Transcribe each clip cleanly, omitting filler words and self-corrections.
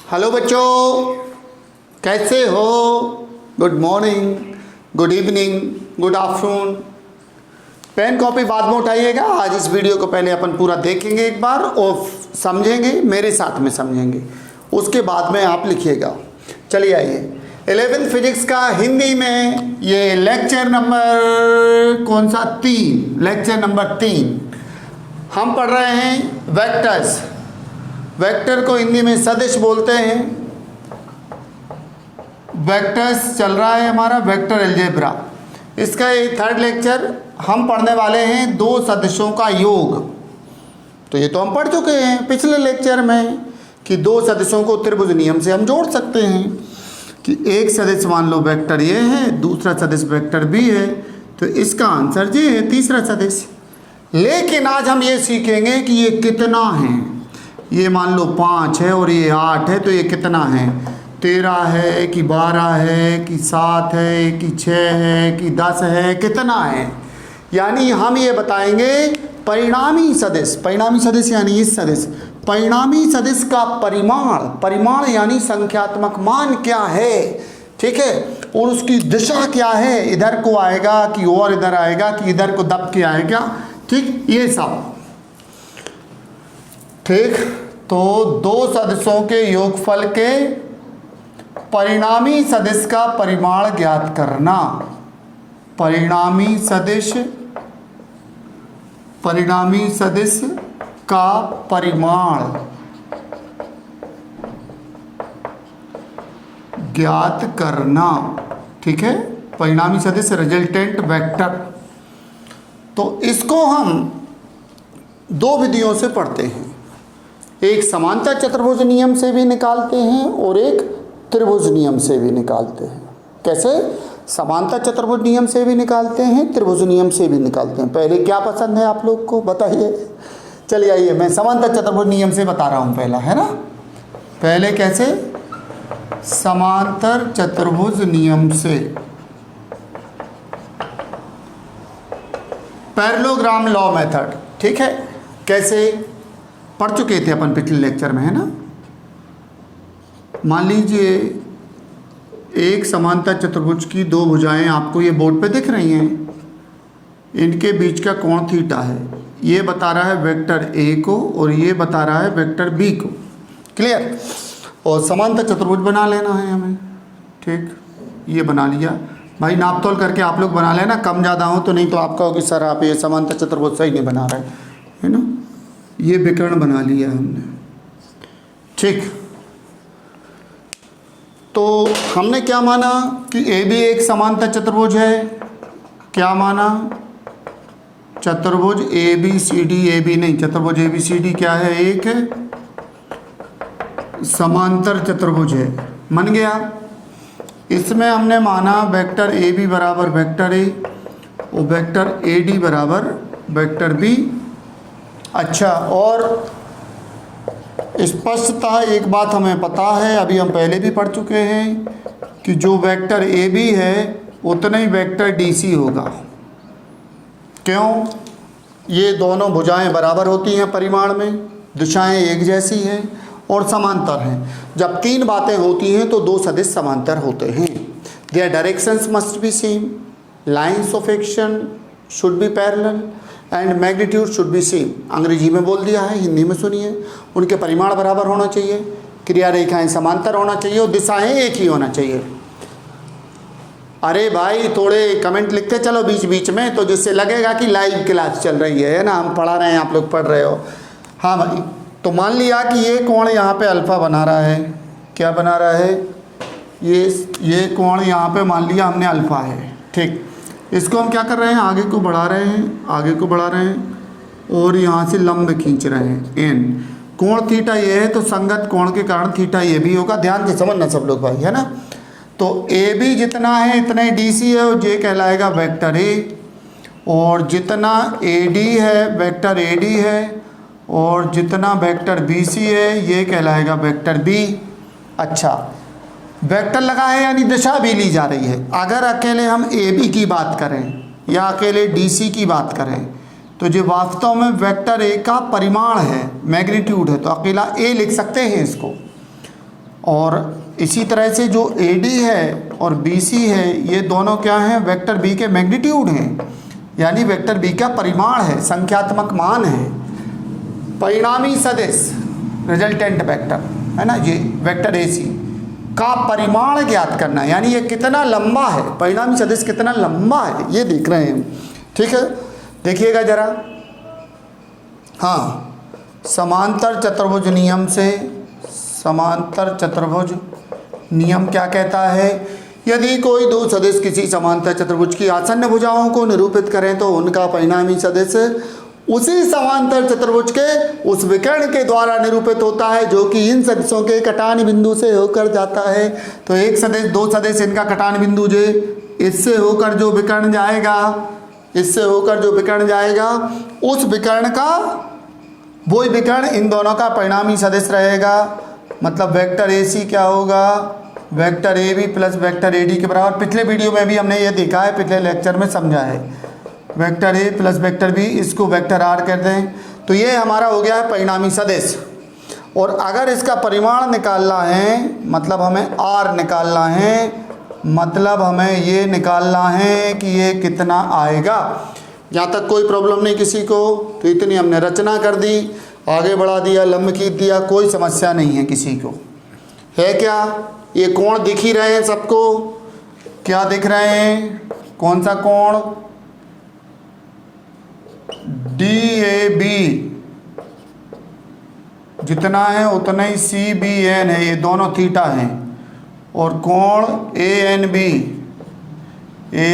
Hello बच्चों, कैसे हो? Good morning, good evening, good afternoon. Pen copy बाद में उठाइएगा। आज इस वीडियो को पहले अपन पूरा देखेंगे एक बार और समझेंगे, मेरे साथ में समझेंगे, उसके बाद में आप लिखिएगा। चलिए आइए, 11th फिजिक्स का हिंदी में ये लेक्चर नंबर कौन सा? 3, लेक्चर नंबर 3 हम पढ़ रहे हैं वेक्टर्स। वेक्टर को हिंदी में सदिश बोलते हैं। वेक्टर्स चल रहा है हमारा, वेक्टर अलजेब्रा। इसका ये 3rd लेक्चर हम पढ़ने वाले हैं दो सदिशों का योग। तो ये तो हम पढ़ चुके हैं पिछले लेक्चर में कि दो सदिशों को त्रिभुज नियम से हम जोड़ सकते हैं कि एक सदिश मान लो वेक्टर ये है, दूसरा सदिश वेक्टर बी है, तो इसका आंसर ये है तीसरा सदिश। लेकिन आज हम ये सीखेंगे कि ये कितना है। ये मान लो 5 है और ये 8 है, तो ये कितना है? 13 है कि 12 है कि 7 है कि 6 है कि 10 है, कितना है? यानी हम ये बताएंगे परिणामी सदिश। परिणामी सदिश यानी इस सदिश, परिणामी सदिश का परिमाण, परिमाण यानी संख्यात्मक मान क्या है, ठीक है, और उसकी दिशा क्या है, इधर को आएगा कि और इधर आएगा कि इधर को दब के आएगा, ठीक, ये सब। ठीक, तो दो सदिशों के योगफल के परिणामी सदिश का परिमाण ज्ञात करना। परिणामी सदिश, परिणामी सदिश का परिमाण ज्ञात करना, ठीक है, परिणामी सदिश रिजल्टेंट वेक्टर। तो इसको हम दो विधियों से पढ़ते हैं। एक समांतर चतुर्भुज नियम से भी निकालते हैं और एक त्रिभुज नियम से भी निकालते हैं। कैसे? समांतर चतुर्भुज नियम से भी निकालते हैं, त्रिभुज नियम से भी निकालते हैं। पहले क्या पसंद है आप लोग को बताइए। चलिए आइए, मैं समांतर चतुर्भुज नियम से बता रहा हूँ पहला, है ना। पहले कैसे? समांतर चतुर्भुज नियम से, पैरेललोग्राम लॉ मेथड, ठीक है। कैसे? पढ़ चुके थे अपन पिछले लेक्चर में, है ना। मान लीजिए एक समांतर चतुर्भुज की दो भुजाएं आपको ये बोर्ड पे दिख रही हैं, इनके बीच का कोण थीटा है। ये बता रहा है वेक्टर ए को और ये बता रहा है वेक्टर बी को। क्लियर? और समांतर चतुर्भुज बना लेना है हमें, ठीक। ये बना लिया भाई, नाप तोल करके आप लोग बना लेना, कम ज़्यादा हो तो, नहीं तो आप कहोगे सर आप ये समांतर चतुर्भुज सही नहीं बना रहे, है ना। ये विकर्ण बना लिया हमने, ठीक। तो हमने क्या माना कि ए बी एक समांतर चतुर्भुज है। क्या माना? चतुर्भुज A B C D, A B नहीं, चतुर्भुज ए बी सी डी क्या है? एक समांतर चतुर्भुज है, मान गया। इसमें हमने माना वेक्टर ए बी बराबर वेक्टर ए और वेक्टर ए डी बराबर वेक्टर बी। अच्छा, और स्पष्टतः एक बात हमें पता है, अभी हम पहले भी पढ़ चुके हैं कि जो वेक्टर ए बी है उतना ही वेक्टर डी सी होगा। क्यों? ये दोनों भुजाएं बराबर होती हैं परिमाण में, दिशाएं एक जैसी हैं और समांतर हैं। जब तीन बातें होती हैं तो दो सदिश समांतर होते हैं। Their directions must be same, lines of action should be parallel and magnitude should be same. अंग्रेजी में बोल दिया है, हिंदी में सुनिए। उनके परिमाण बराबर होना चाहिए, क्रिया रेखाएं समांतर होना चाहिए और दिशाएं एक ही होना चाहिए। अरे भाई थोड़े कमेंट लिखते चलो बीच बीच में, तो जिससे लगेगा कि लाइव क्लास चल रही है ना, हम पढ़ा रहे हैं, आप लोग पढ़ रहे हो। हाँ भाई, तो मान लिया कि ये कोण यहाँ पे अल्फा बना रहा है। क्या बना रहा है? ये कोण यहाँ पे मान लिया हमने अल्फा है, ठीक। इसको हम क्या कर रहे हैं? आगे को बढ़ा रहे हैं, आगे को बढ़ा रहे हैं और यहाँ से लंब खींच रहे हैं एन। कोण थीटा ये है तो संगत कोण के कारण थीटा ये भी होगा। ध्यान से समझना सब लोग भाई, है ना। तो ए बी जितना है इतना ही डी सी है और जे कहलाएगा वेक्टर ए, और जितना ए डी है वेक्टर ए डी है, और जितना वेक्टर बी सी है ये कहलाएगा वेक्टर बी। अच्छा, वेक्टर लगा है यानी दिशा भी ली जा रही है। अगर अकेले हम ए बी की बात करें या अकेले डी सी की बात करें तो जो वास्तव में वेक्टर ए का परिमाण है, मैग्नीट्यूड है, तो अकेला ए लिख सकते हैं इसको। और इसी तरह से जो AD है और BC है, ये दोनों क्या हैं, वेक्टर B के मैग्नीट्यूड हैं, यानी वेक्टर B का परिमाण है, संख्यात्मक मान है। परिणामी सदिश रिजल्टेंट वेक्टर है ना, ये वेक्टर AC का परिमाण ज्ञात करना, यानी ये कितना लंबा है, परिणामी सदिश कितना लंबा है ये देख रहे हैं। ठीक है, देखिएगा जरा। हाँ, समांतर चतुर्भुज नियम से, समांतर चतुर्भुज नियम क्या कहता है, यदि कोई दो सदिश किसी समांतर चतुर्भुज की आसन्न भुजाओं को निरूपित करें तो उनका परिणामी सदिश उसी समांतर चतुर्भुज के उस विकर्ण के द्वारा निरूपित होता है जो कि इन सदिशों के कटान बिंदु से होकर जाता है। तो एक सदिश, दो सदिश, इनका कटान बिंदु जे, इससे होकर जो विकर्ण जाएगा, इससे होकर जो विकर्ण जाएगा, उस विकर्ण का वही विकर्ण इन दोनों का परिणामी सदिश रहेगा। मतलब वेक्टर AC क्या होगा, vector AB plus vector AD के बराबर। पिछले वीडियो में भी हमने ये देखा है, पिछले लेक्चर में समझा है। Vector A plus vector B, इसको वेक्टर R कहते हैं। तो ये हमारा हो गया है परिणामी सदिश। और अगर इसका परिमाण निकालना है, मतलब हमें R निकालना है, मतलब हमें ये निकालना है कि ये कितना आएगा। यहाँ तक कोई प्रॉब्लम नहीं किसी को, तो इतनी हमने रचना कर दी, आगे बढ़ा दिया, लंब खींच दिया, कोई समस्या नहीं है किसी को। है क्या, ये कोण दिख ही रहे हैं सबको, क्या दिख रहे हैं, कौन सा कोण, DAB जितना है उतना ही CBN है, ये दोनों थीटा हैं। और कोण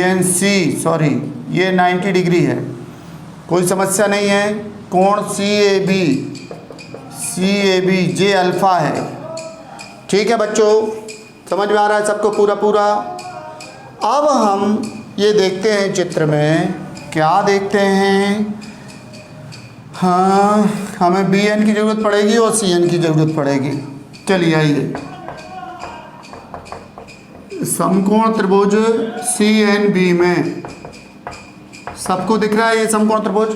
ANC सॉरी, ये 90 डिग्री है, कोई समस्या नहीं है। कोण CAB जे अल्फा है। ठीक है बच्चों, समझ में आ रहा है सबको पूरा पूरा। अब हम ये देखते हैं चित्र में, क्या देखते हैं, हाँ, हमें BN की ज़रूरत पड़ेगी और CN की ज़रूरत पड़ेगी। चलिए आइए, समकोण त्रिभुज CNB में सबको दिख रहा है, ये समकोण त्रिभुज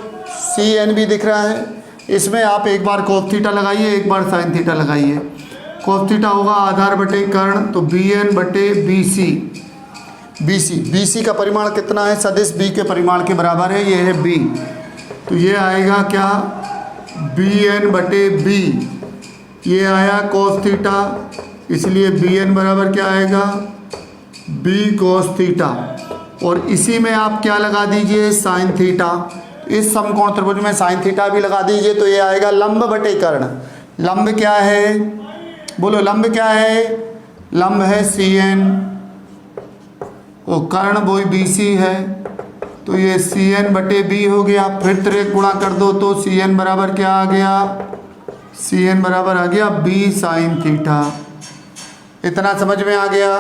CNB दिख रहा है। इसमें आप एक बार cos थीटा लगाइए, एक बार sin थीटा लगाइए। cos थीटा होगा आधार बटे कर्ण, तो BN बटे BC का परिमाण कितना है, सदिश B के परिमाण के बराबर है, ये है B। तो ये आएगा क्या, BN बटे B, ये आया cos थीटा, इसलिए BN बराबर क्या आएगा, B cos थीटा। और इसी में आप क्या लगा दीजिए, sin थीटा। इस समकोण त्रिभुज में sin थीटा भी लगा दीजिए, तो ये आएगा लंब बटे कर्ण। लंब क्या है, बोलो लंब क्या है, लंब है CN और कर्ण वही BC है, तो ये CN बटे B हो गया। फिर त्रिक गुणा कर दो तो CN बराबर क्या आ गया, CN बराबर आ गया B sin थीटा। इतना समझ में आ गया।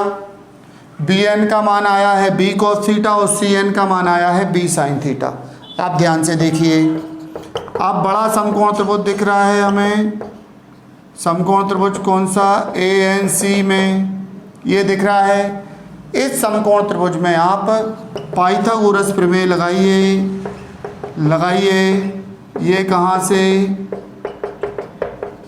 BN का मान आया है B cos थीटा और CN का मान आया है B sin थीटा। आप ध्यान से देखिए, अब बड़ा समकोण त्रिभुज दिख रहा है हमें, समकोण त्रिभुज कौन सा, ANC में ये दिख रहा है। इस समकोण त्रिभुज में आप पाइथागोरस प्रमेय लगाइए, ये कहाँ से,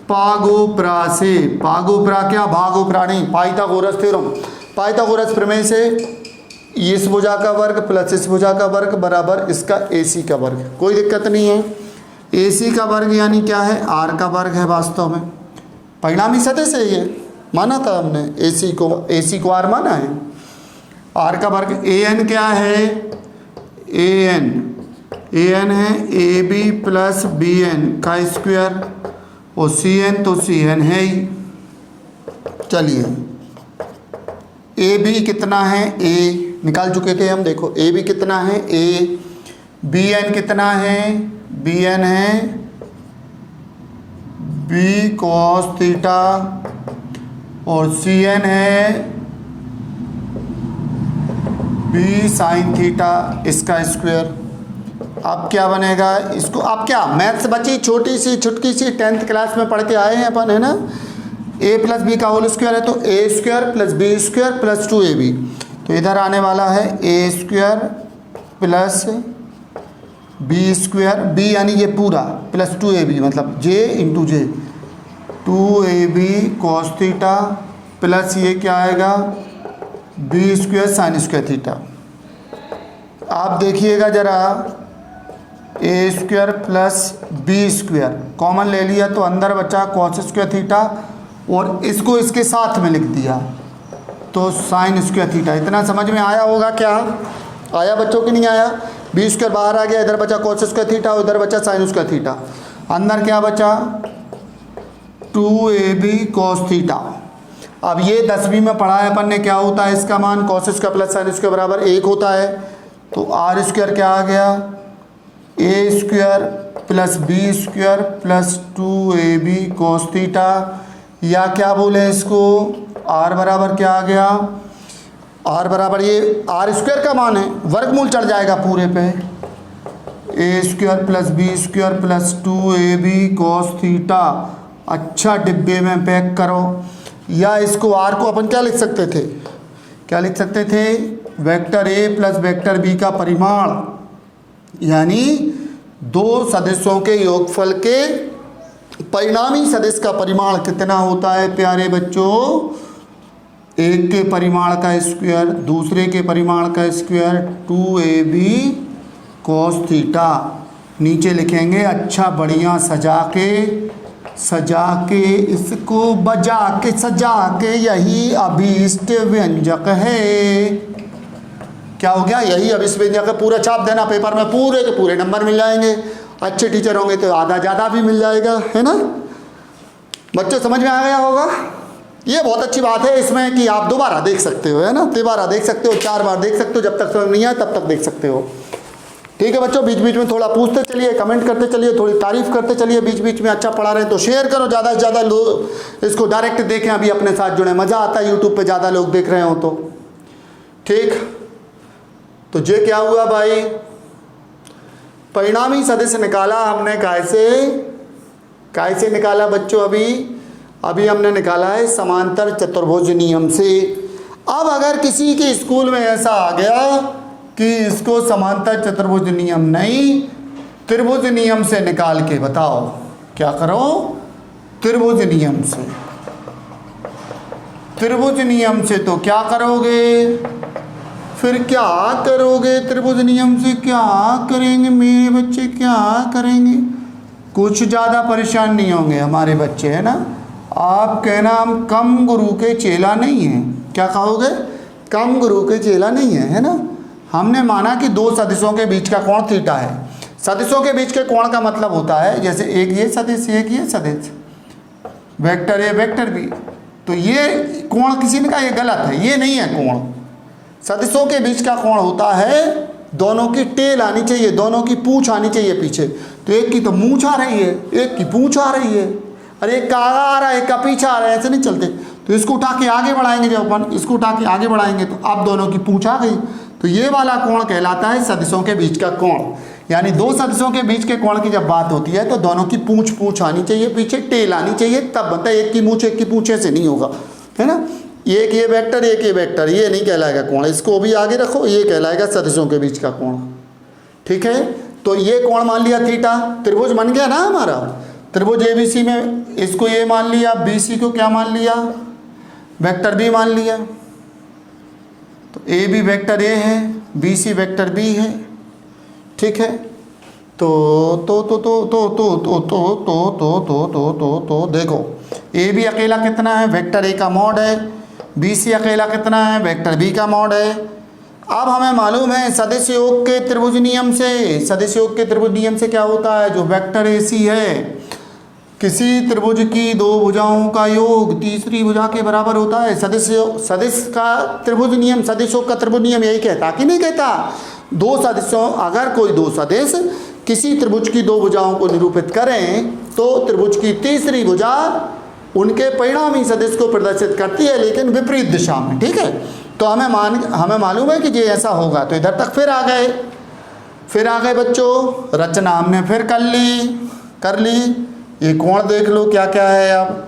पागोप्रा से। पागोप्रा क्या, भागोप्रा नहीं, पाइथागोरस थ्योरम। पाइथागोरस प्रमेय से इस भुजा का वर्ग प्लस इस भुजा का वर्ग बराबर इसका AC का वर्ग, कोई दिक्कत नहीं है। AC का वर्ग यानी क्या है, R का वर्ग है वास्तव में। परिणामी सदिश है ये, माना था हमने, AC को R माना है। R का वर्ग, AN क्या है, AN है AB प्लस BN का स्क्वायर, और CN तो CN है ही। चलिए AB कितना है, A निकाल चुके थे हम, देखो AB कितना है A, BN कितना है, BN है B cos थीटा, और CN है B sin थीटा, इसका स्क्वायर। अब क्या बनेगा, इसको आप क्या मैथ्स बची छोटी सी छुटकी सी 10th क्लास में पढ़ के आए हैं अपन, है ना। A प्लस बी का होल स्क्वायर है, तो A square plus B square plus 2AB, तो इधर आने वाला है A square plus B square, B यानी ये पूरा प्लस 2AB, मतलब J into J, 2AB cos theta plus ये क्या आएगा B square sine square theta. आप देखिएगा ज़रा, A square plus B square common ले लिया तो अंदर बचा कॉस स्क्वायर थीटा, और इसको इसके साथ में लिख दिया तो साइन स्क्वायर थीटा। इतना समझ में आया होगा क्या? आया बच्चों की नहीं आया? बी स्क्वायर बाहर आ गया, इधर बचा कॉस स्क्वायर थीटा, उधर बचा साइन स्क्वायर थीटा। अंदर क्या बचा 2ab कॉस थीटा। अब ये 10वीं में पढ़ा है अपन ने, क्या होता है इसका मान, cos square plus sine square बराबर 1 होता है। तो आर स्क्वायर क्या आ गया, A square plus B square plus 2ab cos theta, या क्या बोले इसको, आर बराबर क्या आ गया, आर बराबर ये आर स्क्वायर का मान है, वर्गमूल चढ़ जाएगा पूरे पे, A square plus B square plus 2ab cos theta. अच्छा डिब्बे में पैक करो। या इसको आर को अपन क्या लिख सकते थे, क्या लिख सकते थे, vector A plus vector B का परिमाण, यानी दो सदिशों के योगफल के परिणामी सदिश का परिमाण कितना होता है प्यारे बच्चों, एक के परिमाण का स्क्वायर दूसरे के परिमाण का स्क्वायर 2ab कॉस थीटा। नीचे लिखेंगे अच्छा बढ़िया सजा के इसको बजा के सजा के, यही अभीष्ट व्यंजक है। क्या हो गया, यही अभीष्ट व्यंजक है। पूरा छाप देना पेपर में, पूरे के पूरे नंबर मिल जाएंगे। अच्छे टीचर होंगे तो आधा ज़्यादा भी मिल जाएगा, है ना बच्चों, समझ में आ गया होगा। ये बहुत अच्छी बात है इसमें कि आप दोबारा देख सकते हो, है ना, दोबारा देख सकते हो, 4 बार देख सकते हो, जब तक समझ नहीं आए तब तक देख सकते हो। ठीक है बच्चों, बीच बीच में थोड़ा पूछते चलिए, कमेंट करते चलिए, थोड़ी तारीफ करते चलिए बीच बीच में। अच्छा पढ़ा रहे हैं तो शेयर करो, ज़्यादा से ज़्यादा लोग इसको डायरेक्ट देखें, अभी अपने साथ जुड़े, मज़ा आता है यूट्यूब पे ज़्यादा लोग देख रहे हो तो। ठीक, तो ये क्या हुआ भाई, परिणामी सदिश निकाला हमने, कैसे निकाला बच्चों, अभी हमने निकाला है समांतर चतुर्भुज नियम से। अब अगर किसी के स्कूल में ऐसा आ गया कि इसको समांतर चतुर्भुज नियम नहीं, त्रिभुज नियम से निकाल के बताओ, क्या करो, त्रिभुज नियम से। त्रिभुज नियम से तो क्या करोगे, फिर क्या करोगे, त्रिभुज नियम से क्या करेंगे मेरे बच्चे, क्या करेंगे, कुछ ज़्यादा परेशान नहीं होंगे हमारे बच्चे, है ना। आप कहना हम कम गुरु के चेला नहीं हैं, क्या कहोगे, कम गुरु के चेला नहीं है ना। हमने माना कि दो सदिशों के बीच का कोण थीटा है। सदिशों के बीच के कोण का मतलब होता है जैसे एक ये सदिश एक ये सदिश, वेक्टर ए वेक्टर बी, तो ये कोण किसी ने कहा ये गलत है, ये नहीं है कोण। सदिशों के बीच का कोण होता है दोनों की टेल आनी चाहिए, दोनों की पूंछ आनी चाहिए पीछे। तो एक की तो मूंछ आ रही है, एक की पूंछ आ रही है, अरे एक का आगा आ रहा है, एक का पीछा आ रहा है, ऐसे नहीं चलते। तो इसको उठा के आगे बढ़ाएंगे, जब अपन इसको उठा के आगे बढ़ाएंगे तो अब दोनों की पूंछ आ गई। तो ये वाला कोण कहलाता है सदिशों के बीच का कोण। यानी दो सदिशों के बीच के कोण की जब बात होती है तो दोनों की पूंछ आनी चाहिए पीछे, टेल आनी चाहिए, तब बनता है। एक की पूंछ ऐसे नहीं होगा, है ना। एक ये वेक्टर एक ये वेक्टर, ये नहीं कहलाएगा कोण, इसको भी आगे रखो, ये कहलाएगा सदिशों के बीच का कोण। ठीक है, तो ये कोण मान लिया थीटा, त्रिभुज बन गया ना हमारा। त्रिभुज ABC में इसको ये मान लिया, BC को क्या मान लिया, वेक्टर B मान लिया। तो AB वेक्टर A है, BC वेक्टर B है। ठीक है, तो देखो AB अकेला कितना है, वेक्टर A का मॉड है, BC अकेला कितना है, वेक्टर B का मॉड है। अब हमें मालूम है सदिश योग के त्रिभुज नियम से, सदिश योग के त्रिभुज नियम से क्या होता है, जो वेक्टर AC है किसी त्रिभुज की दो भुजाओं का योग तीसरी भुजा के बराबर होता है। सदिश का त्रिभुज नियम, सदिश योग का त्रिभुज नियम यही कहता कि नहीं कहता, दो सदिशों, अगर कोई दो सदिश किसी त्रिभुज की दो भुजाओं को निरूपित करें तो त्रिभुज की तीसरी भुजा उनके परिणामी सदिश को प्रदर्शित करती है, लेकिन विपरीत दिशा में। ठीक है, तो हमें मालूम है कि ये ऐसा होगा। तो इधर तक फिर आ गए बच्चों, रचना हमने फिर कर ली। ये कोण देख लो क्या क्या है। अब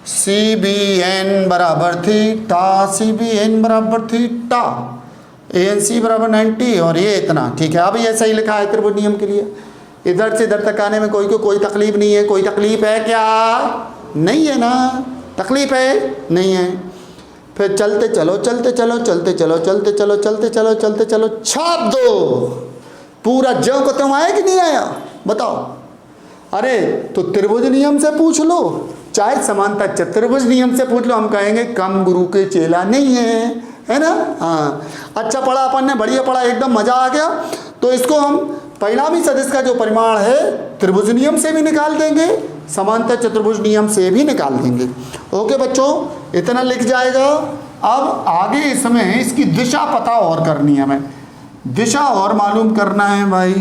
CBN बराबर थीटा, CBN बराबर थीटा, ANC बराबर 90 और ये इतना। ठीक है, अब ये सही लिखा है त्रिभुज नियम के लिए। इधर से इधर तक आने में कोई तकलीफ नहीं है। कोई तकलीफ है क्या, नहीं है ना, तकलीफ है नहीं है। फिर चलते चलो चलते चलो चलते चलो चलते चलो चलते चलो चलते चलो, छाप दो। पूरा ज्यों को त्यों आया कि नहीं आया बताओ। अरे तो त्रिभुज नियम से पूछ लो, चाहे समानता चतुर्भुज नियम से पूछ लो, हम कहेंगे कम गुरु के चेला नहीं है ना। हाँ अच्छा पढ़ा अपन ने, बढ़िया पढ़ा, एकदम मजा आ गया। तो इसको हम परिणामी सदिश का जो परिमाण है त्रिभुज नियम से भी निकाल देंगे, समांतर चतुर्भुज नियम से भी निकाल देंगे। ओके बच्चों, इतना लिख जाएगा। अब आगे इसमें इसकी दिशा पता और करनी है हमें, दिशा और मालूम करना है भाई।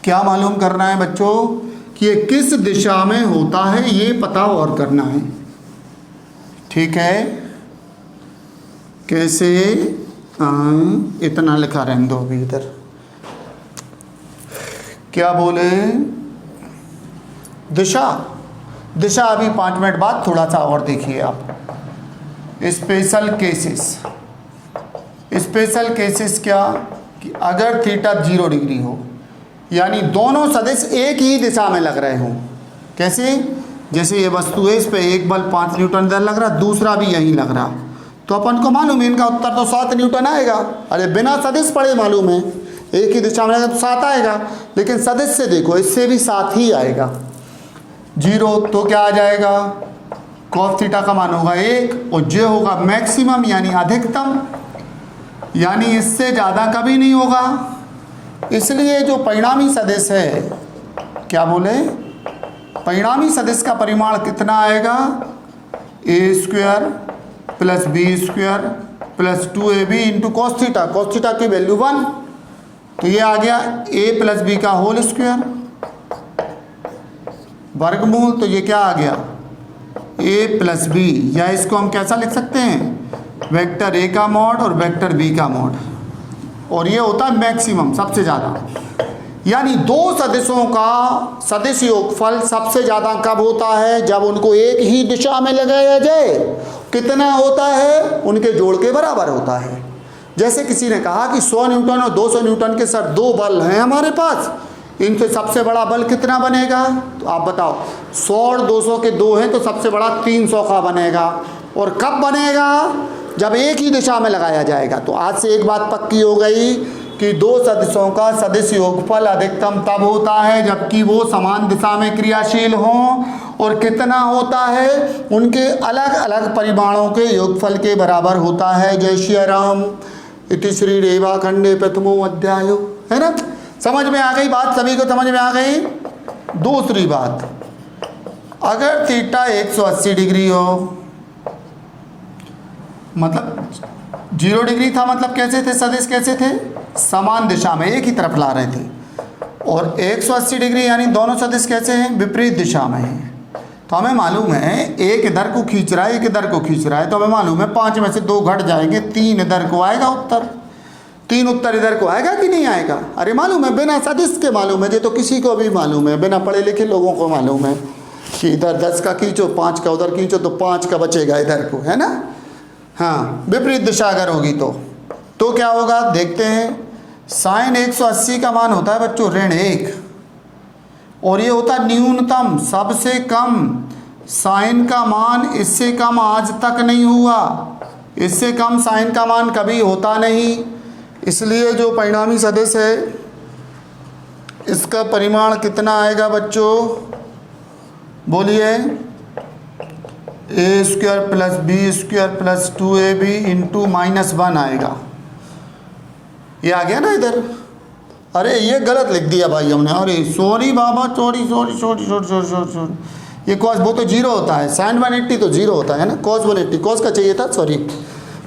क्या मालूम करना है बच्चों कि ये किस दिशा में होता है, ये पता और करना है। ठीक है, कैसे? इतना लिखा रहने दो अभी इधर। क्या बोले? दिशा, दिशा अभी 5 मिनट बाद थोड़ा सा और देखिए आप। स्पेशल केसेस, स्पेशल केसेस क्या कि अगर थीटा 0 डिग्री हो, यानी दोनों सदिश एक ही दिशा में लग रहे हों। कैसे? जैसे ये वस्तु है, इस पे एक बल 5 न्यूटन इधर लग रहा, दूसरा भी यहीं लग रहा, तो अपन को मालूम है इनका उत्तर तो 7 न्यूटन आएगा। अरे बिना सदिश पढ़े मालूम है, एक ही दिशा में लगा तो 7 आएगा, लेकिन सदिश से देखो इससे भी 7 ही आएगा। 0 तो क्या आ जाएगा? कॉस थीटा का मान होगा 1 और जे होगा मैक्सिमम यानी अधिकतम, यानी इससे ज़्यादा कभी नहीं होगा। इसलिए जो परिणामी सदिश है, क्या बोले, परिणामी सदिश का परिमाण कितना आएगा? a² plus b² plus 2ab into cos theta. Cos theta की वैल्यू 1, तो ये आ गया a प्लस b का होल स्क्वायर वर्गमूल, तो ये क्या आ गया? a प्लस b, या इसको हम कैसा लिख सकते हैं? वेक्टर a का मॉड और वेक्टर b का मॉड, और ये होता है मैक्सिमम, सबसे ज़्यादा। यानी दो सदिशों का सदिश योगफल सबसे ज़्यादा कब होता है? जब उनको एक ही दिशा में लगाया जाए। कितना होता है? उनके जोड़ के बराबर होता है। जैसे किसी ने कहा कि 100 न्यूटन और 200 न्यूटन के सर 2 बल हैं हमारे पास, इनसे सबसे बड़ा बल कितना बनेगा? तो आप बताओ, 100 और 200 के 2 हैं तो सबसे बड़ा 300 का बनेगा। और कब बनेगा? जब एक ही दिशा में लगाया जाएगा। तो आज से एक बात पक्की हो गई कि दो सदिशों का सदिश योगफल अधिकतम तब होता है जबकि वो समान दिशा में क्रियाशील हों, और कितना होता है? उनके अलग अलग परिमाणों के योगफल के बराबर होता है। जय श्री राम। इति श्री रेवा खंडे प्रथमो अध्यायो, है ना? समझ में आ गई बात? सभी को समझ में आ गई? दूसरी बात, अगर थीटा 180 डिग्री हो, मतलब 0 डिग्री था, मतलब कैसे थे सदिश? कैसे थे? समान दिशा में एक ही तरफ ला रहे थे। और 180 डिग्री यानी दोनों सदिश कैसे हैं? विपरीत दिशा में हैं। तो हमें मालूम है एक इधर को खींच रहा है, एक इधर को खींच रहा है, तो हमें मालूम है 5 में से 2 घट जाएंगे, 3 इधर को आएगा उत्तर, 3 उत्तर इधर को आएगा कि नहीं आएगा? अरे मालूम है, बिना सदिश के मालूम है, ये तो किसी को भी मालूम है, बिना पढ़े लिखे लोगों को मालूम है कि इधर 10 का खींचो, 5 का उधर खींचो तो 5 का बचेगा इधर को, है ना? हाँ, विपरीत दिशा अगर होगी तो क्या होगा? देखते हैं। साइन 180 का मान होता है बच्चों ऋण 1, और ये होता है न्यूनतम, सबसे कम। साइन का मान इससे कम आज तक नहीं हुआ, इससे कम साइन का मान कभी होता नहीं। इसलिए जो परिणामी सदिश है इसका परिमाण कितना आएगा बच्चों? बोलिए। a² plus b² plus 2ab into -1 आएगा। ये आ गया ना इधर? अरे ये गलत लिख दिया भाई हमने, अरे सॉरी बाबा, सॉरी। ये कॉस, वो तो 0 होता है, साइन 180 तो 0 होता है ना, कॉस 180, कॉस का चाहिए था, सॉरी।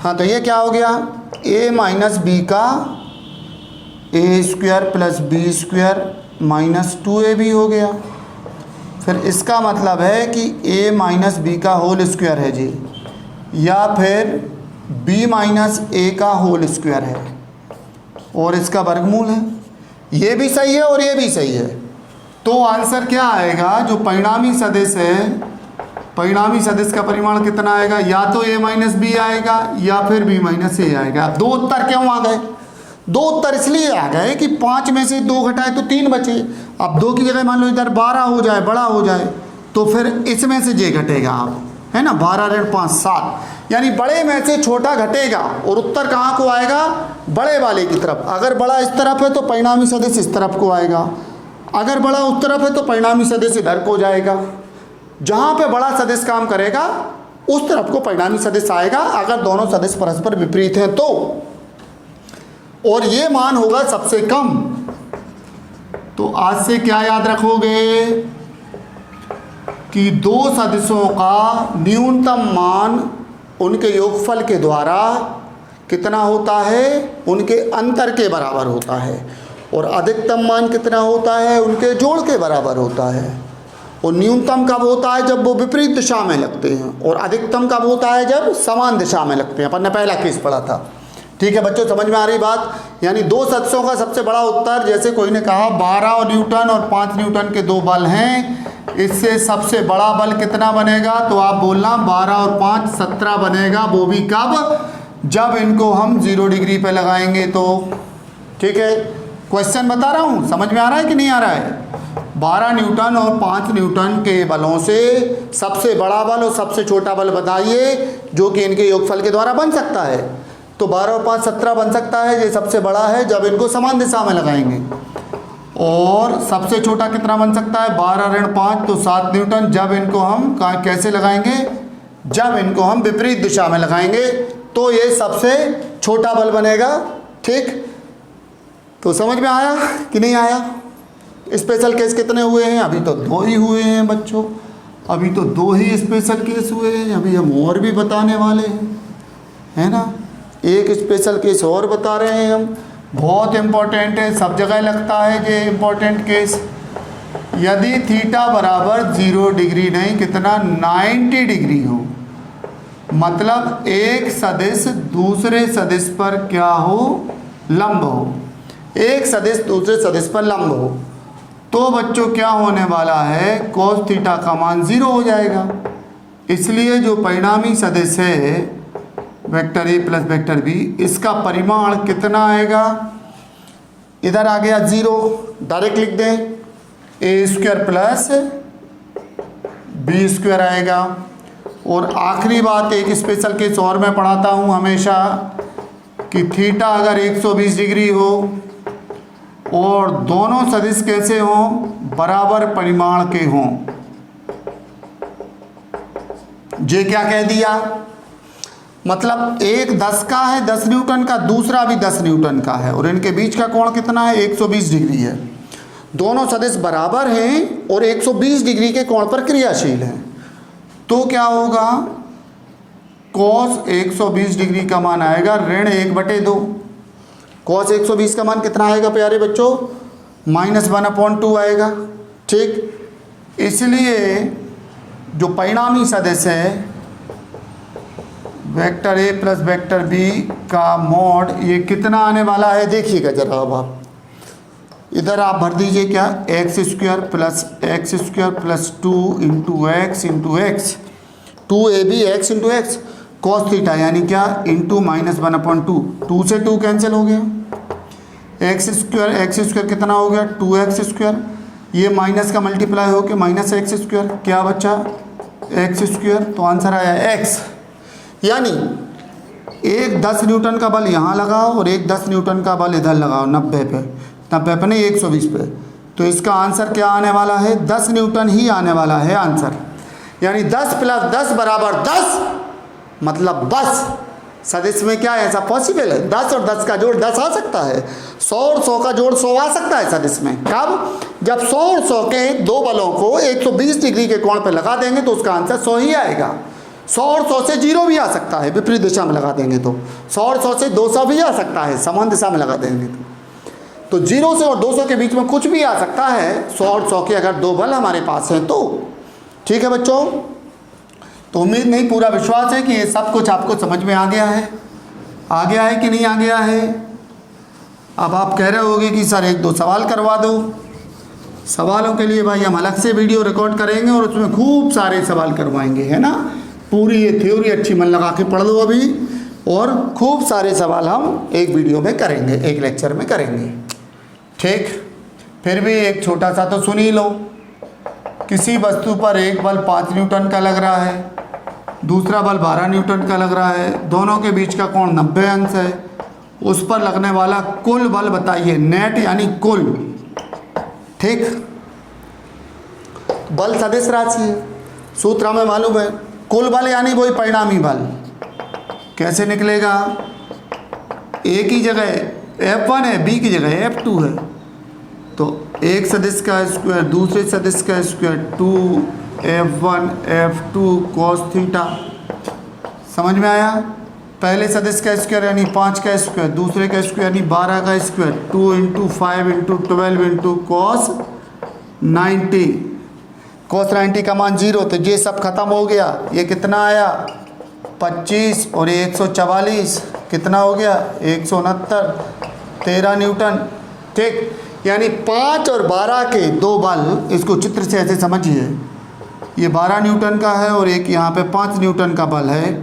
हाँ, तो ये क्या हो गया? a माइनस बी का a² plus b² minus 2ab हो गया। फिर इसका मतलब है कि a माइनस बी का होल स्क्वायर है जी, या फिर b माइनस a का होल स्क्वायर है, और इसका वर्गमूल है। ये भी सही है और ये भी सही है। तो आंसर क्या आएगा? जो परिणामी सदिश है, परिणामी सदिश का परिमाण कितना आएगा? या तो a माइनस बी आएगा या फिर b माइनस a आएगा। अब 2 उत्तर क्यों आ गए? 2 उत्तर इसलिए आ गए कि 5 में से 2 घटाए तो 3 बचे। अब 2 की जगह मान लो इधर 12 हो जाए, बड़ा हो जाए, तो फिर इसमें से j घटेगा। आप है ना, 12 ऋण 5 7, यानी बड़े में से छोटा घटेगा और उत्तर कहाँ को आएगा, बड़े वाले की तरफ। अगर बड़ा इस तरफ है तो परिणामी सदिश इस तरफ को आएगा, अगर बड़ा उस तरफ है तो परिणामी सदिश इधर को जाएगा। जहाँ पे बड़ा सदिश काम करेगा उस तरफ को परिणामी सदिश आएगा, अगर दोनों सदिश परस्पर विपरीत हैं तो। और ये मान होगा सबसे कम। तो आज से क्या याद रखोगे कि दो सदिशों का न्यूनतम मान उनके योगफल के द्वारा कितना होता है, उनके अंतर के बराबर होता है, और अधिकतम मान कितना होता है, उनके जोड़ के बराबर होता है। और न्यूनतम कब होता है, जब वो विपरीत दिशा में लगते हैं, और अधिकतम कब होता है, जब समान दिशा में लगते हैं। अपन ने पहला केस पढ़ा था। ठीक है बच्चों, समझ में आ रही बात। यानी दो सदिशों का सबसे बड़ा उत्तर, जैसे कोई ने कहा 12 न्यूटन और 5 न्यूटन के दो बल हैं, इससे सबसे बड़ा बल कितना बनेगा, तो आप बोलना 12 और 5 17 बनेगा। वो भी कब, जब इनको हम 0 डिग्री पे लगाएंगे तो। ठीक है, क्वेश्चन बता रहा हूँ, समझ में आ रहा है कि नहीं आ रहा है। 12 न्यूटन और 5 न्यूटन के बलों से सबसे बड़ा बल और सबसे छोटा बल बताइए जो कि इनके योगफल के द्वारा बन सकता है। तो 12 और 5 17 बन सकता है, ये सबसे बड़ा है जब इनको समान दिशा में लगाएंगे। और सबसे छोटा कितना बन सकता है, 12 ऋण 5 तो 7 न्यूटन, जब इनको हम कैसे लगाएंगे, जब इनको हम विपरीत दिशा में लगाएंगे तो ये सबसे छोटा बल बनेगा। ठीक, तो समझ में आया कि नहीं आया। स्पेशल केस कितने हुए हैं, अभी तो 2 ही हुए हैं बच्चों, अभी तो 2 ही स्पेशल केस हुए हैं। अभी हम और भी बताने वाले हैं, है ना। एक स्पेशल केस और बता रहे हैं हम, बहुत इम्पोर्टेंट है, सब जगह लगता है ये इम्पोर्टेंट केस। यदि थीटा बराबर 0 डिग्री नहीं, कितना 90 डिग्री हो, मतलब एक सदिश दूसरे सदिश पर क्या हो, लंब हो, एक सदिश दूसरे सदिश पर लंब हो, तो बच्चों क्या होने वाला है, cos थीटा का मान 0 हो जाएगा। इसलिए जो परिणामी सदिश है vector A plus vector B, इसका परिमाण कितना आएगा, इधर आ गया 0, डायरेक्ट लिख दें, ए स्क्वायर प्लस बी स्क्वायर आएगा। और आखिरी बात, एक स्पेशल केस और मैं पढ़ाता हूँ हमेशा, कि थीटा अगर 120 डिग्री हो और दोनों सदिश कैसे हों, बराबर परिमाण के हों। जे क्या कह दिया, मतलब एक 10 का है 10 न्यूटन का, दूसरा भी 10 न्यूटन का है, और इनके बीच का कोण कितना है, 120 डिग्री है। दोनों सदिश बराबर हैं और 120 डिग्री के कोण पर क्रियाशील हैं, तो क्या होगा, cos 120 डिग्री का मान आएगा ऋण 1/2। cos 120 का मान कितना आएगा प्यारे बच्चों, -1/2 आएगा। ठीक, इसलिए जो परिणामी सदिश है vector A plus vector B का मोड, ये कितना आने वाला है, देखिएगा जरा। अब आप इधर आप भर दीजिए क्या, x square plus 2 into x 2ab x into x cos theta, यानी क्या, इंटू -1/2, 2 से 2 कैंसिल हो गया, एक्स स्क्वायर कितना हो गया, 2x स्क्वायर, ये माइनस का मल्टीप्लाई हो के -x स्क्वायर, क्या बच्चा, एक्स स्क्वायर, तो आंसर आया x। यानी एक 10 न्यूटन का बल यहाँ लगाओ और एक 10 न्यूटन का बल इधर लगाओ, 90 पे नहीं 120 पे, तो इसका आंसर क्या आने वाला है, 10 न्यूटन ही आने वाला है आंसर। यानी 10 + 10 बराबर 10, मतलब 10 सदिश में क्या है, ऐसा पॉसिबल है, 10 और 10 का जोड़ 10 आ सकता है, 100 और 100 का जोड़ 100 आ सकता है सदिश में। कब, जब 100 और 100 के दो बलों को 120 डिग्री के कोण पर लगा देंगे तो उसका आंसर 100 ही आएगा। 100 और 100 से 0 भी आ सकता है, विपरीत दिशा में लगा देंगे तो 100 और 100 से 200 भी आ सकता है, समान दिशा में लगा देंगे तो 0 से और 200 के बीच में कुछ भी आ सकता है, 100 और 100 के अगर दो बल हमारे पास हैं तो। ठीक है बच्चों, तो उम्मीद नहीं, पूरा विश्वास है कि ये सब कुछ आपको समझ में आ गया है कि नहीं आ गया है। अब आप कह रहे होंगे कि सर 1-2 सवाल करवा दो। सवालों के लिए भाई हम अलग से वीडियो रिकॉर्ड करेंगे और उसमें खूब सारे सवाल करवाएंगे, है ना। पूरी ये थ्योरी अच्छी मन लगा के पढ़ लो अभी, और खूब सारे सवाल हम एक वीडियो में करेंगे, एक लेक्चर में करेंगे। ठीक, फिर भी एक छोटा सा तो सुन ही लो। किसी वस्तु पर एक बल 5 न्यूटन का लग रहा है, दूसरा बल 12 न्यूटन का लग रहा है, दोनों के बीच का कोण 90 अंश है। उस पर लगने वाला कुल बल बताइए, नेट यानी कुल। ठीक, बल सदिश राशि है, सूत्र हमें मालूम है। कुल बल यानी वही परिणामी बल। कैसे निकलेगा? ए की जगह F1 है, बी की जगह F2 है, तो एक सदिश का स्क्वायर दूसरे सदिश का square 2F1 F2 cos theta. समझ में आया? पहले सदिश का स्क्वायर यानी 5 का स्क्वायर, दूसरे का स्क्वायर यानी 12 का स्क्वायर, 2 × 5 × 12 × cos 90। cos 90 का मान 0, तो ये सब खत्म हो गया। ये कितना आया? 25 और ये 144 कितना हो गया? 169, 13 न्यूटन। ठीक, यानी 5 और 12 के दो बल, इसको चित्र से ऐसे समझिए, ये 12 न्यूटन का है और एक यहाँ पे 5 न्यूटन का बल है।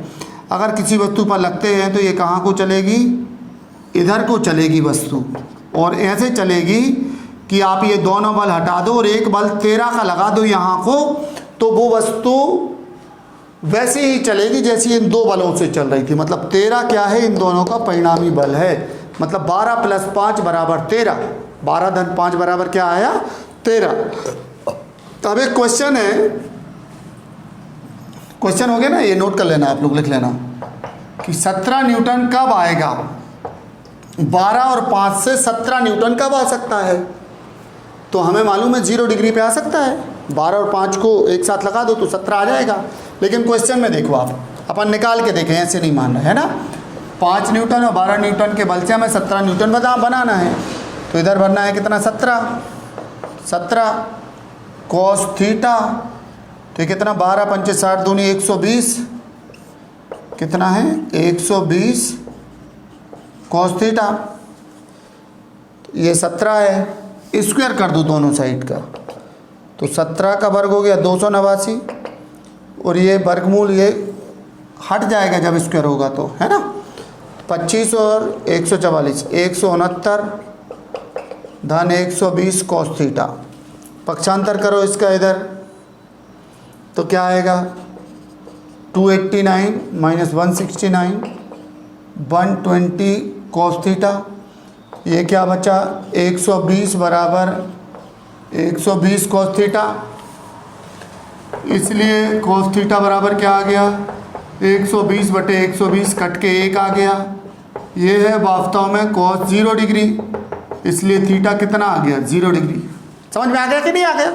अगर किसी वस्तु पर लगते हैं तो ये कहाँ को चलेगी? इधर को चलेगी वस्तु, और ऐसे चलेगी कि आप ये दोनों बल हटा दो और एक बल 13 का लगा दो यहाँ को, तो वो वस्तु वैसे ही चलेगी जैसी इन दो बलों से चल रही थी। मतलब 13 क्या है? इन दोनों का परिणामी बल है। मतलब 12 + 5 = 13, 12 + 5 बराबर क्या आया? 13। अब एक क्वेश्चन है, क्वेश्चन हो गया ना, ये नोट कर लेना, आप लोग लिख लेना कि 17 न्यूटन कब आएगा? 12 और 5 से 17 न्यूटन कब आ सकता है? तो हमें मालूम है 0 डिग्री पे आ सकता है। 12 और 5 को एक साथ लगा दो तो 17 आ जाएगा। लेकिन क्वेश्चन में देखो, आप अपन निकाल के देखें, ऐसे नहीं मान रहे है ना। 5 न्यूटन और 12 न्यूटन के बल से हमें 17 न्यूटन बनाना है, तो इधर बनना है कितना? 17 cos थीटा, तो कितना? 12 × 5 = 60, दूनी 120, कितना है? 120 cos थीटा। ये 17 है, स्क्वायर कर दो दोनों साइड का, तो 17 का वर्ग हो गया 289, और ये वर्गमूल ये हट जाएगा जब स्क्वायर होगा तो, है ना। 25 और 144, 169 धन 120 cos थीटा। पक्षांतर करो इसका इधर, तो क्या आएगा? 289 - 169, 120 cos थीटा। ये क्या बचा? 120 बराबर 120 cos थीटा। इसलिए cos थीटा बराबर क्या आ गया? 120/120 कट के 1 आ गया। ये है वास्तव में cos 0 डिग्री, इसलिए थीटा कितना आ गया? 0 डिग्री। समझ में आ गया कि नहीं आ गया?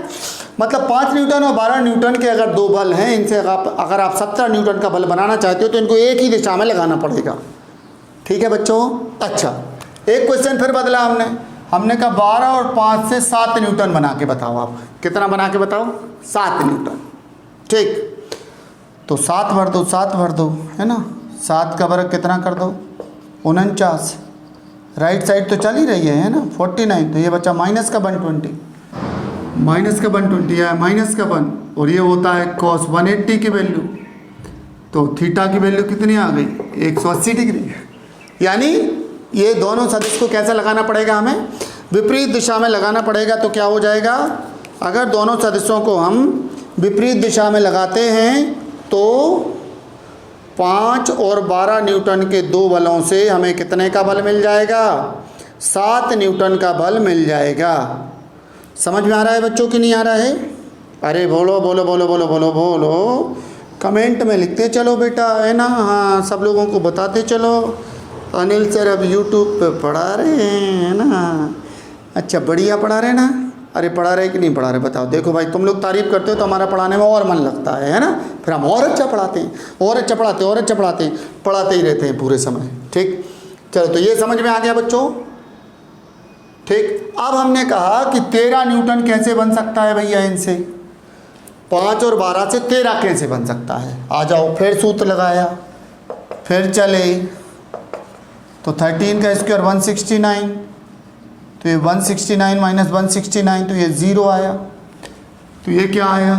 मतलब 5 न्यूटन और 12 न्यूटन के अगर दो बल हैं, इनसे अगर आप 17 न्यूटन का बल बनाना चाहते हो तो इनको एक ही दिशा में लगाना पड़ेगा। ठीक है बच्चों? अच्छा, एक क्वेश्चन फिर बदला हमने कहा 12 और 5 से 7 न्यूटन बना के बताओ। आप कितना बना के बताओ? 7 न्यूटन। ठीक, तो 7 भर दो, 7 भर दो, है ना। 7 का वर्ग कितना कर दो? 49। राइट साइड तो चल ही रही है ना, 49। तो ये बच्चा माइनस का 120, माइनस का 120 है, माइनस का 1, और ये होता है cos 180 की वैल्यू। तो थीटा की वैल्यू कितनी आ गई? 180 डिग्री। यानी ये दोनों सदिश को कैसा लगाना पड़ेगा? हमें विपरीत दिशा में लगाना पड़ेगा। तो क्या हो जाएगा? अगर दोनों सदिशों को हम विपरीत दिशा में लगाते हैं तो 5 और 12 न्यूटन के दो बलों से हमें कितने का बल मिल जाएगा? 7 न्यूटन का बल मिल जाएगा। समझ में आ रहा है बच्चों कि नहीं आ रहा है? अरे बोलो बोलो बोलो बोलो बोलो बोलो, कमेंट में लिखते चलो बेटा, है ना। हाँ, सब लोगों को बताते चलो। अनिल सर अब यूट्यूब पे पढ़ा रहे हैं, है ना। अच्छा, बढ़िया पढ़ा रहे ना? अरे पढ़ा रहे कि नहीं पढ़ा रहे बताओ। देखो भाई, तुम लोग तारीफ़ करते हो तो हमारा पढ़ाने में और मन लगता है ना। फिर हम और अच्छा पढ़ाते हैं, और अच्छा पढ़ाते हैं, और अच्छा पढ़ाते हैं, पढ़ाते ही रहते हैं पूरे समय। ठीक, चलो, तो ये समझ में आ गया बच्चों। ठीक, अब हमने कहा कि 13 न्यूटन कैसे बन सकता है भैया इनसे? 5 और 12 से 13 कैसे बन सकता है? आ जाओ, फिर सूत्र लगाया, फिर चले, तो 13 का स्क्वायर 169, तो ये 169 - 169, तो ये 0 आया। तो ये क्या आया?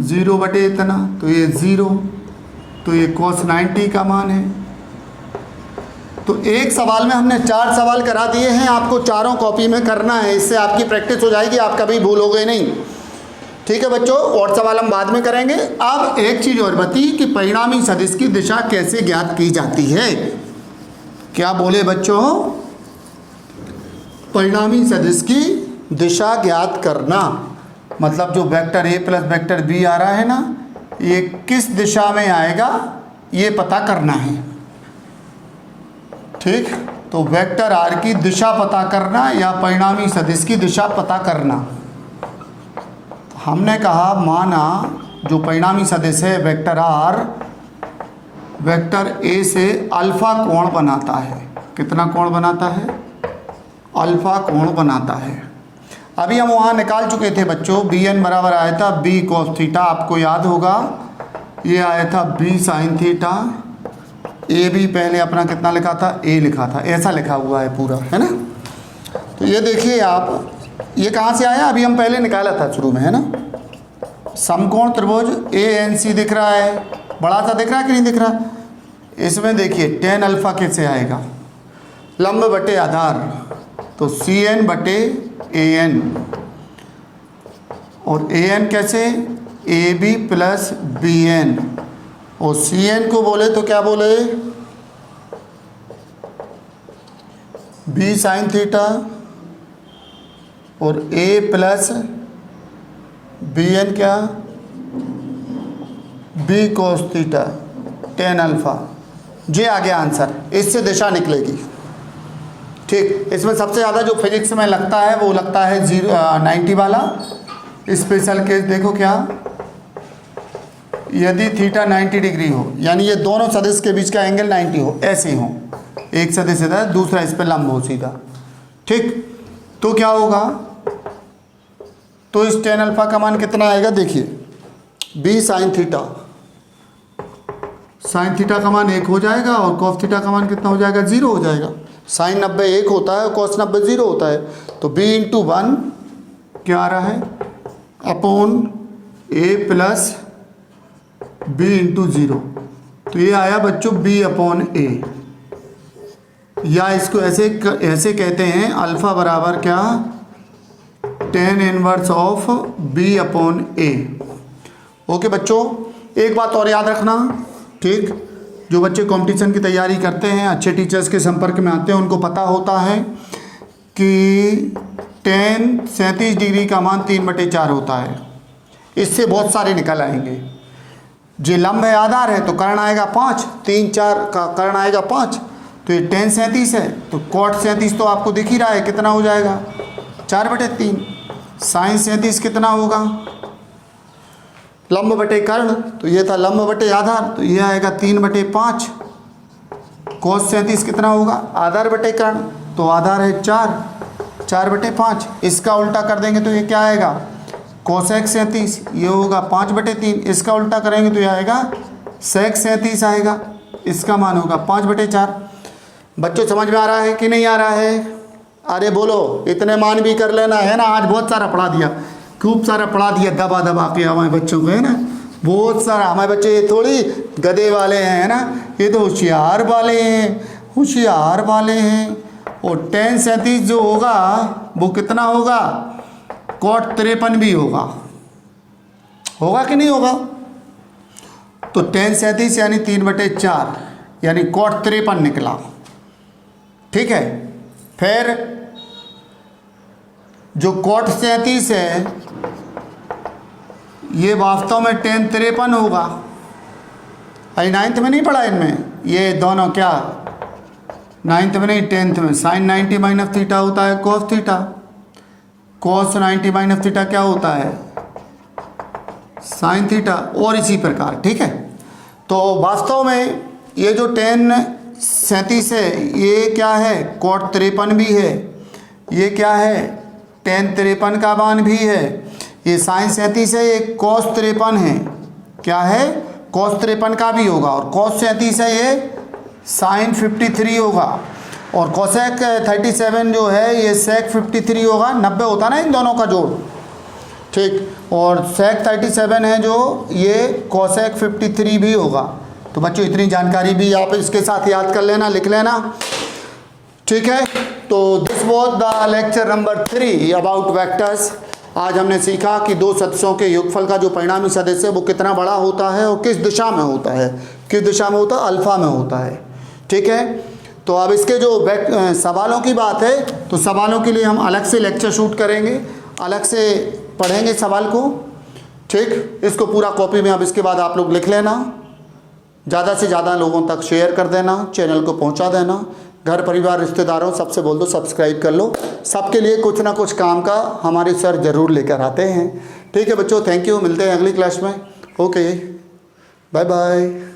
0 बटे इतना, तो ये 0, तो ये cos 90 का मान है। तो एक सवाल में हमने 4 सवाल करा दिए हैं, आपको चारों कॉपी में करना है। इससे आपकी प्रैक्टिस हो जाएगी, आप कभी भूलोगे नहीं। ठीक है बच्चों, और सवाल हम बाद में करेंगे। अब एक चीज और बती कि परिणामी सदिश की दिशा कैसे ज्ञात की जाती है। क्या बोले बच्चों? परिणामी सदिश की दिशा ज्ञात करना मतलब जो vector A plus vector B आ रहा है ना, ये किस दिशा में आएगा ये पता करना है। ठीक, तो वेक्टर आर की दिशा पता करना या परिणामी सदिश की दिशा पता करना। हमने कहा माना जो परिणामी सदिश है वेक्टर आर, वेक्टर ए से अल्फा कोण बनाता है। कितना कोण बनाता है? अल्फा कोण बनाता है। अभी हम वहाँ निकाल चुके थे बच्चों, बी एन बराबर आया था बी कॉस थीटा, आपको याद होगा। ये आया था बी साइन थीटा। ए भी पहले अपना कितना लिखा था? ए लिखा था, ऐसा लिखा हुआ है पूरा, है ना। तो ये देखिए आप, ये कहाँ से आया? अभी हम पहले निकाला था शुरू में, है ना। समकोण त्रिभुज ए एन सी दिख रहा है, बड़ा सा दिख रहा है कि नहीं दिख रहा? इसमें देखिए टेन अल्फा कैसे आएगा? लंब बटे आधार, तो सी एन बटे ए एन, और ए एन कैसे? A B plus B N, और सी एन को बोले तो क्या बोले? बी साइन थीटा, और ए प्लस बी एन क्या? B cos theta tan alpha. जे आ गया आंसर, इससे दिशा निकलेगी। ठीक, इसमें सबसे ज़्यादा जो फिजिक्स में लगता है वो लगता है 90 वाला स्पेशल केस। देखो क्या, यदि थीटा 90 डिग्री हो, यानी ये दोनों सदिश के बीच का एंगल 90 हो, ऐसे हो, एक सदिश इधर दूसरा इस पर लंब हो सीधा। ठीक, तो क्या होगा? तो इस टेन अल्फा का मान कितना आएगा? देखिए B sine theta, sine theta का मान 1 हो जाएगा, और कॉस थीटा का मान कितना हो जाएगा? 0 हो जाएगा। साइन 90 1 होता है, कॉस 90 0 होता है, तो b इंटू 1 क्या आ रहा है? Upon a plus b into 0। तो ये आया बच्चों b अपॉन a, या इसको ऐसे कहते हैं अल्फा बराबर क्या? Tan inverse of b upon a। Okay बच्चों, एक बात और याद रखना। ठीक, जो बच्चे कंपटीशन की तैयारी करते हैं, अच्छे टीचर्स के संपर्क में आते हैं, उनको पता होता है कि टेन 37 डिग्री का मान 3/4 होता है। इससे बहुत सारे निकल आएंगे। जो लंब है आधार है तो कर्ण आएगा 5, 3 4 का कर्ण आएगा 5, तो ये टेन 37 है, तो कॉट 37 तो आपको दिख ही रहा है कितना हो जाएगा? 4/3। साइन 37 कितना होगा? लंब बटे कर्ण, तो ये था लंब बटे आधार, तो ये आएगा 3/5। कोस 37 कितना होगा? आधार बटे कर्ण, तो आधार है 4/5। इसका उल्टा कर देंगे तो ये क्या आएगा? कोसेक 37, ये होगा 5/3। इसका उल्टा करेंगे तो ये आएगा सेक 37 आएगा, इसका मान होगा 5/4। बच्चों समझ में आ रहा है कि नहीं आ रहा है? अरे बोलो, इतने मान भी कर लेना, है ना। आज बहुत सारा पढ़ा दिया, खूब सारा पढ़ा दिया, दबा दबा के हमारे बच्चों को, है ना। बहुत सारा, हमारे बच्चे ये थोड़ी गधे वाले हैं, है ना, ये तो होशियार वाले हैं, होशियार वाले हैं। और टेन 37 जो होगा वो कितना होगा? कॉट 53 भी होगा, होगा कि नहीं होगा? तो टेन 37 यानी 3/4, यानी कॉट 53 निकला। ठीक है, फिर जो कॉट 37 है ये वास्तव में टेन 53 होगा। अरे 9th में नहीं पढ़ा इनमें, ये दोनों क्या 9th में नहीं 10th में। साइन 90 माइनस थीटा होता है cos theta, cos 90 minus theta क्या होता है? साइन थीटा, और इसी प्रकार। ठीक है, तो वास्तव में ये जो टेन 37 है ये क्या है? कॉट 53 भी है। ये क्या है? टेन 53 का मान भी है। ये साइन 37 है, ये कॉस 53 है। क्या है? कॉस 53 का भी होगा। और कॉस 37 है, ये साइन 53 होगा। और कोसेक 37 जो है ये सेक 53 होगा। 90 होता ना इन दोनों का जोड़। ठीक, और सेक 37 है जो ये कोसेक 53 भी होगा। तो बच्चों इतनी जानकारी भी आप इसके साथ याद कर लेना, लिख लेना। ठीक है, तो this was the lecture number 3 about vectors. आज हमने सीखा कि दो सदस्यों के योगफल का जो परिणामी सदस्य है वो कितना बड़ा होता है और किस दिशा में होता है, किस दिशा में होता है, अल्फा में होता है। ठीक है, तो अब इसके जो सवालों की बात है तो सवालों के लिए हम अलग से लेक्चर शूट करेंगे, अलग से पढ़ेंगे सवाल को। ठीक, इसको पूरा कॉपी में अब इसके बाद आप लोग लिख लेना, ज़्यादा से ज़्यादा लोगों तक शेयर कर देना, चैनल को पहुंचा देना, घर परिवार रिश्तेदारों सबसे बोल दो सब्सक्राइब कर लो। सबके लिए कुछ ना कुछ काम का हमारे सर ज़रूर लेकर आते हैं। ठीक है बच्चों, थैंक यू, मिलते हैं अगली क्लास में। Okay, bye bye.